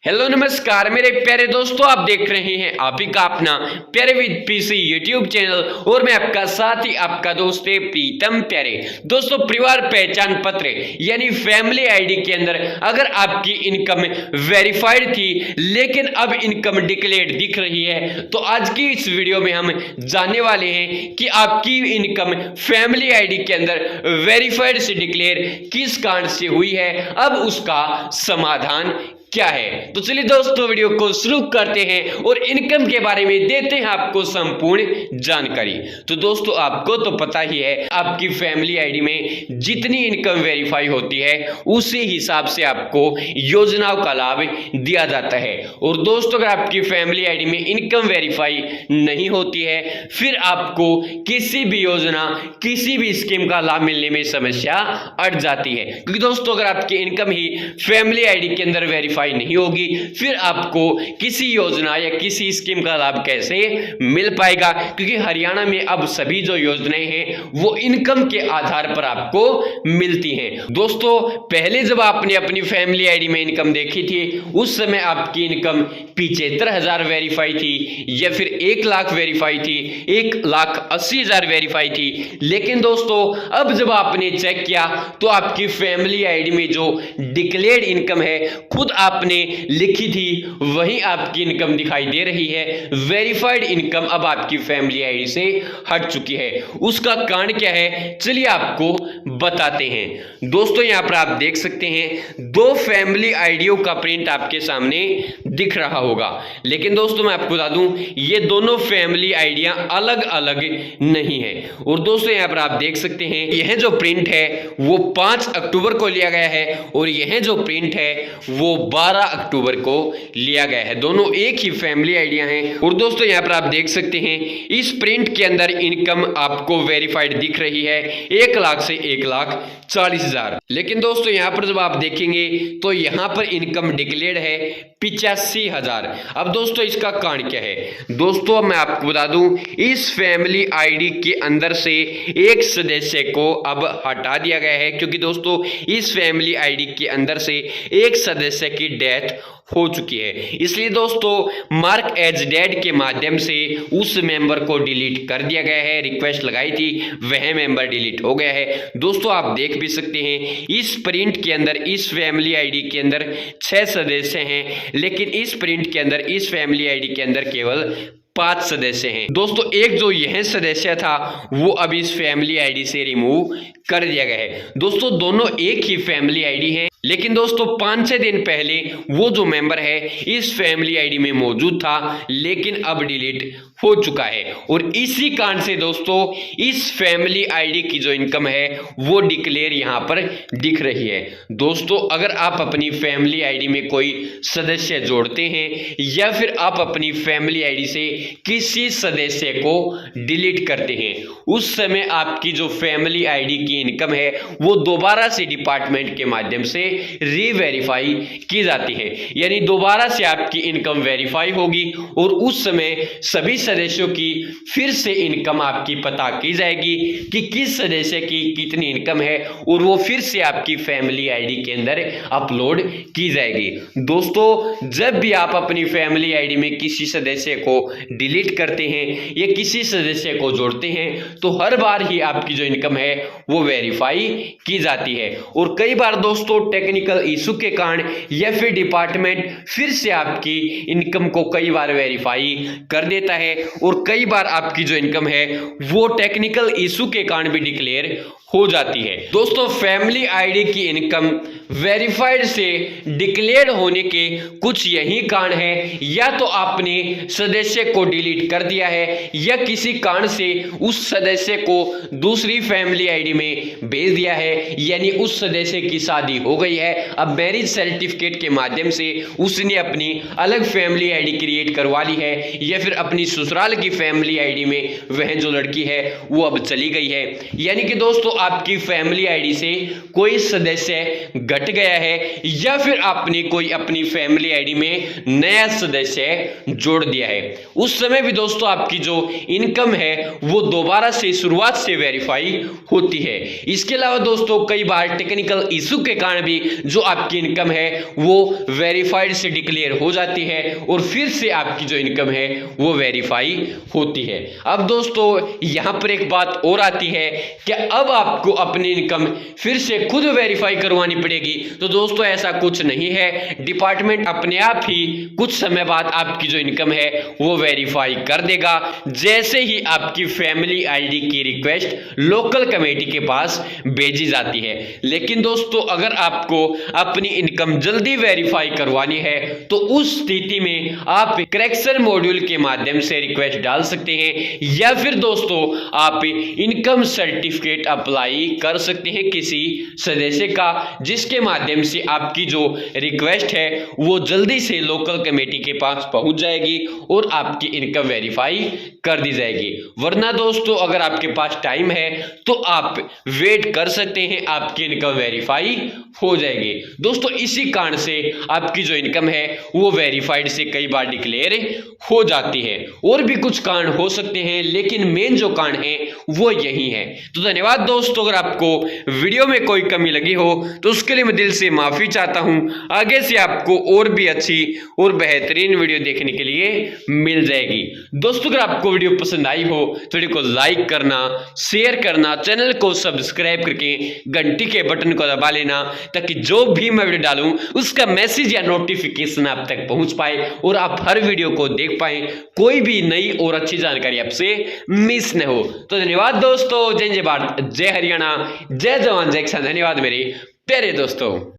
Hello नमस्कार मेरे प्यारे दोस्तों, आप देख रहे हैं आप ही का अपना प्यारे विद पीसी यूट्यूब चैनल और मैं आपका साथी आपका दोस्त प्रीतम प्यारे। दोस्तों, परिवार पहचान पत्र यानी फैमिली आईडी के अंदर अगर आपकी इनकम वेरीफाइड थी लेकिन अब इनकम डिक्लेयर्ड दिख रही है तो आज की इस वीडियो में हम जानने वाले हैं कि आपकी इनकम फैमिली आईडी के अंदर वेरीफाइड से डिक्लेयर किस कारण से हुई है, अब उसका समाधान क्या है। तो चलिए दोस्तों, वीडियो को शुरू करते हैं और इनकम के बारे में देते हैं आपको संपूर्ण जानकारी। तो दोस्तों, आपको तो पता ही है आपकी फैमिली आईडी में जितनी इनकम वेरीफाई होती है उसी हिसाब से आपको योजनाओं का लाभ दिया जाता है। और दोस्तों, अगर आपकी फैमिली आईडी में इनकम वेरीफाई नहीं होती है फिर आपको किसी भी योजना किसी भी स्कीम का लाभ मिलने में समस्या अट जाती है, क्योंकि दोस्तों अगर आपकी इनकम ही फैमिली आईडी के अंदर वेरीफाई नहीं होगी फिर आपको किसी योजना या किसी स्कीम का लाभ कैसे मिल पाएगा, क्योंकि हरियाणा में अब सभी जो योजनाएं हैं वो इनकम के आधार पर आपको मिलती हैं। दोस्तों, पहले जब आपने अपनी फैमिली आईडी में इनकम देखी थी उस समय आपकी इनकम 75,000 वेरीफाई थी या फिर 1 लाख वेरीफाई थी, 1,80,000 वेरीफाई थी। लेकिन दोस्तों, अब जब आपने चेक किया तो आपकी फैमिली आईडी में जो डिक्लेयर्ड इनकम है खुद आपने लिखी थी वही आपकी इनकम दिखाई दे रही है। वेरीफाइड इनकम अब आपकी फैमिली आईडी से हट चुकी है। उसका कारण क्या है चलिए आपको बताते हैं। दोस्तों, यहां पर आप देख सकते हैं 2 फैमिली आईडियों का प्रिंट आपके सामने दिख रहा होगा, लेकिन दोस्तों मैं आपको बता दूं ये दोनों फैमिली आईडियां अलग अलग नहीं है। और दोस्तों, यहां पर आप देख सकते हैं यह जो प्रिंट है वो 5 अक्टूबर को लिया गया है और यह जो प्रिंट है वो 12 अक्टूबर को लिया गया है। दोनों एक ही फैमिली आइडिया हैं। और दोस्तों, यहां पर आप देख सकते हैं इस प्रिंट के अंदर इनकम आपको वेरीफाइड दिख रही है 1 लाख से 1,40,000। लेकिन दोस्तों, यहां पर जब आप देखेंगे तो यहां पर इनकम डिक्लेयर्ड है 85,000। अब दोस्तों, इसका कारण क्या है? दोस्तों, मैं आपको बता दूं इस फैमिली आईडी के अंदर से एक सदस्य को अब हटा दिया गया है, क्योंकि दोस्तों इस फैमिली आईडी के अंदर से एक सदस्य की डेथ हो चुकी है। इसलिए दोस्तों मार्क एज डेड के माध्यम से उस मेंबर को डिलीट कर दिया गया है। रिक्वेस्ट लगाई थी, वह मेंबर डिलीट हो गया है। दोस्तों, आप देख भी सकते हैं इस प्रिंट के अंदर इस फैमिली आईडी के अंदर 6 सदस्य हैं, लेकिन इस प्रिंट के अंदर इस फैमिली आईडी के अंदर केवल 5 सदस्य हैं। दोस्तों, एक जो यह सदस्य था वो अब इस फैमिली आईडी से रिमूव कर दिया गया है। दोस्तों, दोनों एक ही फैमिली आईडी है, लेकिन दोस्तों 5-6 दिन पहले वो जो मेंबर है इस फैमिली आईडी में मौजूद था लेकिन अब डिलीट हो चुका है। और इसी कारण से दोस्तों इस फैमिली आईडी की जो इनकम है वो डिक्लेयर यहां पर दिख रही है। दोस्तों, अगर आप अपनी फैमिली आईडी में कोई सदस्य जोड़ते हैं या फिर आप अपनी फैमिली आईडी से किसी सदस्य को डिलीट करते हैं उस समय आपकी जो फैमिली आईडी की इनकम है वो दोबारा से डिपार्टमेंट के माध्यम से रीवेरीफाई की जाती है, यानी दोबारा से आपकी इनकम वेरीफाई होगी और उस समय सभी सदस्यों की फिर से इनकम आपकी पता की जाएगी कि किस सदस्य की कितनी इनकम है और वो फिर से आपकी फैमिली आईडी के अंदर अपलोड की जाएगी। दोस्तों, जब भी आप अपनी फैमिली आईडी में किसी सदस्य को डिलीट करते हैं या किसी सदस्य को जोड़ते हैं तो हर बार ही आपकी जो इनकम है वो वेरीफाई की जाती है। और कई बार दोस्तों टेक्निकल इशू के कारण या फिर डिपार्टमेंट फिर से आपकी इनकम को कई बार वेरीफाई कर देता है और कई बार आपकी जो इनकम है वो टेक्निकल इशू के कारण भी डिक्लेयर हो जाती है। दोस्तों, फैमिली आईडी की इनकम वेरीफाइड से डिक्लेयर होने के कुछ यही कारण है, या तो आपने सदस्य को डिलीट कर दिया है या किसी कारण से उस सदस्य को दूसरी फैमिली आईडी में भेज दिया है, यानी उस सदस्य की शादी हो गई है, अब मैरिज सर्टिफिकेट के माध्यम से उसने अपनी अलग फैमिली आईडी क्रिएट करवा ली है या फिर अपनी ससुराल की फैमिली आईडी में वह जो लड़की है वो अब चली गई है। यानी कि दोस्तों आपकी फैमिली आईडी से कोई सदस्य घट गया है या फिर आपने कोई अपनी फैमिली आईडी में नया सदस्य जोड़ दिया है। उस समय भी दोस्तों आपकी जो इनकम है वो दोबारा से शुरुआत से वेरीफाई होती है। इसके अलावा दोस्तों कई बार टेक्निकल इशू के कारण भी जो आपकी इनकम है वो वेरीफाइड से डिक्लेयर हो जाती है और फिर से आपकी जो इनकम है वो वेरीफाई होती है। अब दोस्तों यहां पर एक बात और आती है कि अब आपको अपनी इनकम फिर से खुद वेरीफाई करवानी पड़ेगी। तो दोस्तों ऐसा कुछ नहीं है, डिपार्टमेंट अपने आप ही कुछ समय बाद आपकी जो इनकम है वो वेरीफाई कर देगा जैसे ही आपकी फैमिली आईडी की रिक्वेस्ट लोकल कमेटी के पास भेजी जाती है। लेकिन दोस्तों अगर आपको अपनी इनकम जल्दी वेरीफाई करवानी है तो उस स्थिति में आप करेक्शन मॉड्यूल के माध्यम से रिक्वेस्ट डाल सकते हैं या फिर दोस्तों आप इनकम सर्टिफिकेट अप्लाई कर सकते हैं किसी सदस्य का, जिसके माध्यम से आपकी जो रिक्वेस्ट है वो जल्दी से लोकल कमेटी के पास पहुंच जाएगी और आपकी इनकम वेरीफाई कर दी जाएगी। वरना दोस्तों अगर आपके पास टाइम है तो आप वेट कर सकते हैं, आपकी इनकम वेरीफाई हो जाएगी। दोस्तों इसी कारण से आपकी जो इनकम है वो वेरीफाइड से कई बार डिक्लेयर हो जाती है। और भी कुछ कारण हो सकते हैं लेकिन मेन जो कारण है वो यही है। तो धन्यवाद दोस्तों, अगर आपको वीडियो में कोई कमी लगी हो तो उसके लिए मैं दिल से माफी चाहता हूं। आगे से आपको और भी अच्छी और बेहतरीन वीडियो देखने के लिए मिल जाएगी। दोस्तों अगर आपको वीडियो पसंद आई हो तो वीडियो को लाइक करना, शेयर करना, चैनल को सब्सक्राइब करके घंटी के बटन को दबा लेना ताकि जो भी मैं वीडियो डालूं उसका मैसेज या नोटिफिकेशन आप तक पहुंच पाए और आप हर वीडियो को देख पाए, कोई भी नई और अच्छी जानकारी आपसे मिस न हो। तो धन्यवाद दोस्तों, जय जय भारत, जय हरियाणा, जय जवान जय किसान। धन्यवाद मेरे प्यारे दोस्तों।